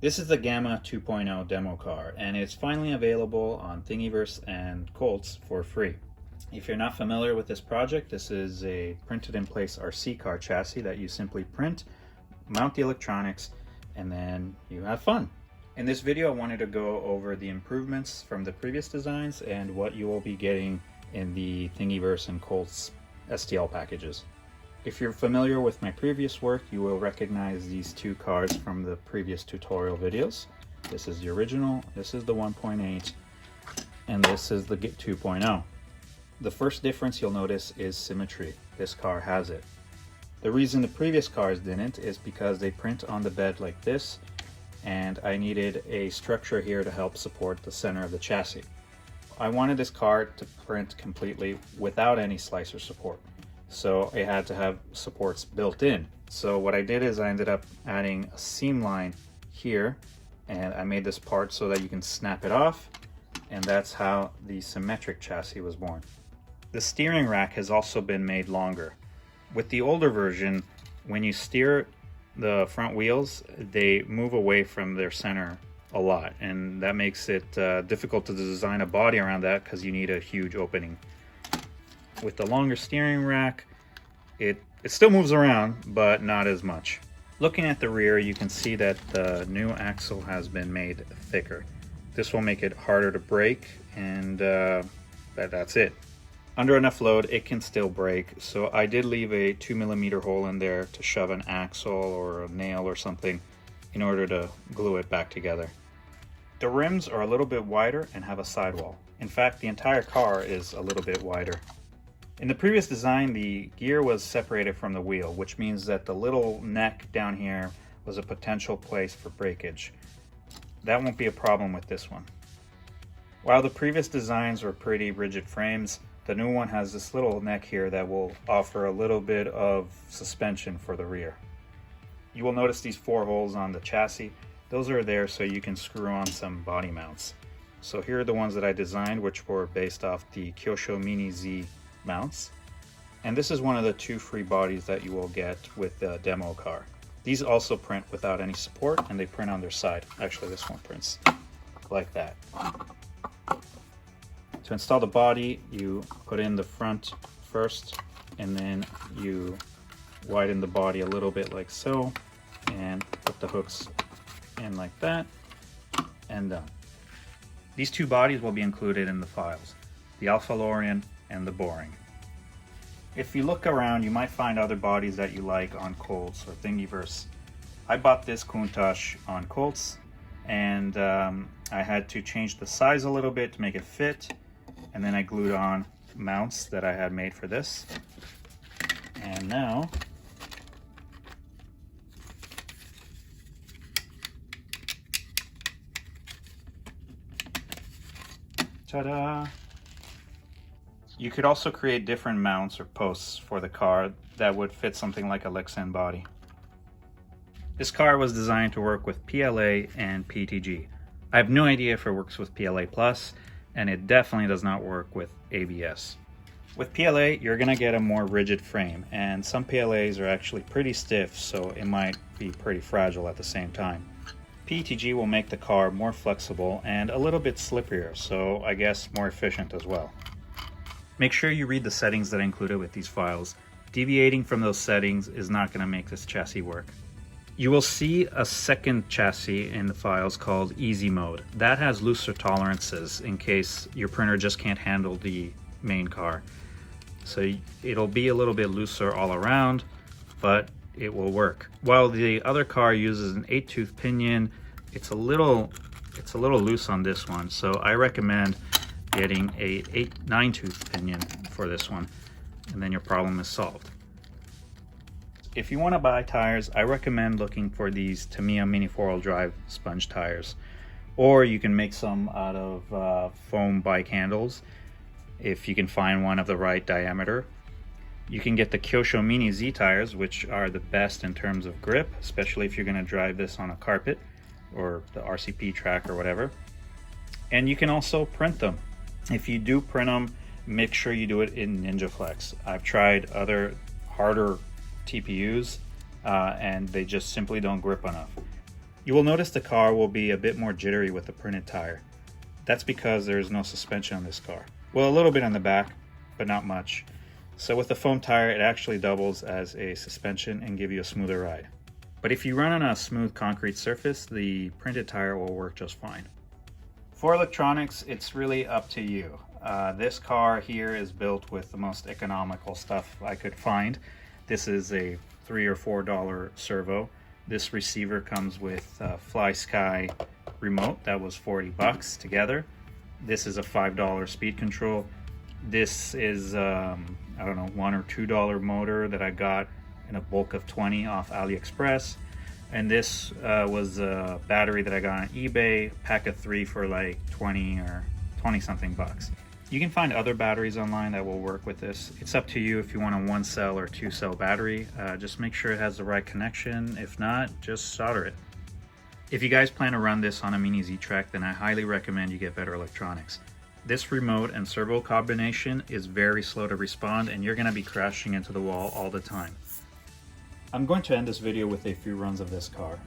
This is the Gamma 2.0 demo car, and it's finally available on Thingiverse and Colts for free. If you're not familiar with this project, this is a printed in place RC car chassis that you simply print, mount the electronics, and then you have fun. In this video, I wanted to go over the improvements from the previous designs and what you will be getting in the Thingiverse and Colts STL packages. If you're familiar with my previous work, you will recognize these two cars from the previous tutorial videos. This is the original, this is the 1.8, and this is the 2.0. The first difference you'll notice is symmetry. This car has it. The reason the previous cars didn't is because they print on the bed like this, and I needed a structure here to help support the center of the chassis. I wanted this car to print completely without any slicer support, so it had to have supports built in. So what I did is I ended up adding a seam line here, and I made this part so that you can snap it off, and that's how the symmetric chassis was born. The steering rack has also been made longer. With the older version, when you steer the front wheels, they move away from their center a lot, and that makes it difficult to design a body around that because you need a huge opening. With the longer steering rack, it still moves around, but not as much. Looking at the rear, you can see that the new axle has been made thicker. This will make it harder to brake, and that's it. Under enough load, it can still brake, so I did leave a 2mm hole in there to shove an axle or a nail or something in order to glue it back together. The rims are a little bit wider and have a sidewall. In fact, the entire car is a little bit wider. In the previous design, the gear was separated from the wheel, which means that the little neck down here was a potential place for breakage. That won't be a problem with this one. While the previous designs were pretty rigid frames, the new one has this little neck here that will offer a little bit of suspension for the rear. You will notice these 4 holes on the chassis. Those are there so you can screw on some body mounts. So here are the ones that I designed, which were based off the Kyosho Mini Z mounts. And this is one of the 2 free bodies that you will get with the demo car. These also print without any support, and they print on their side. Actually, this one prints like that. To install the body, you put in the front first, and then you widen the body a little bit like so, and put the hooks in like that, and done. These 2 bodies will be included in the files, the Alfa Lorian and the Boring. If you look around, you might find other bodies that you like on Colts or Thingiverse. I bought this Countach on Colts, and I had to change the size a little bit to make it fit, and then I glued on mounts that I had made for this. And now ta-da! You could also create different mounts or posts for the car that would fit something like a Lexan body. This car was designed to work with PLA and PTG. I have no idea if it works with PLA+, and it definitely does not work with ABS. With PLA, you're gonna get a more rigid frame, and some PLAs are actually pretty stiff, so it might be pretty fragile at the same time. PTG will make the car more flexible and a little bit slipperier, so I guess more efficient as well. Make sure you read the settings that I included with these files. Deviating from those settings is not gonna make this chassis work. You will see a second chassis in the files called Easy Mode. That has looser tolerances in case your printer just can't handle the main car. So it'll be a little bit looser all around, but it will work. While the other car uses an 8-tooth pinion, it's a little loose on this one. So I recommend getting a 9-tooth pinion for this one, and then your problem is solved. If you want to buy tires, I recommend looking for these Tamiya Mini 4-wheel drive sponge tires, or you can make some out of foam bike handles if you can find one of the right diameter. You can get the Kyosho Mini Z tires, which are the best in terms of grip, especially if you're going to drive this on a carpet or the RCP track or whatever. And you can also print them. If you do print them, make sure you do it in NinjaFlex. I've tried other harder TPUs and they just simply don't grip enough. You will notice the car will be a bit more jittery with the printed tire. That's because there is no suspension on this car. Well, a little bit on the back, but not much. So with the foam tire, it actually doubles as a suspension and give you a smoother ride. But if you run on a smooth concrete surface, the printed tire will work just fine. For electronics, it's really up to you. This car here is built with the most economical stuff I could find. This is a $3 or $4 servo. This receiver comes with a FlySky remote that was 40 bucks together. This is a $5 speed control. This is I don't know, $1 or $2 motor that I got in a bulk of 20 off AliExpress. And this was a battery that I got on eBay, pack of 3 for like 20 or 20 something bucks. You can find other batteries online that will work with this. It's up to you if you want a 1-cell or 2-cell battery. Just make sure it has the right connection. If not, just solder it. If you guys plan to run this on a Mini Z-Track, then I highly recommend you get better electronics. This remote and servo combination is very slow to respond, and you're going to be crashing into the wall all the time. I'm going to end this video with a few runs of this car.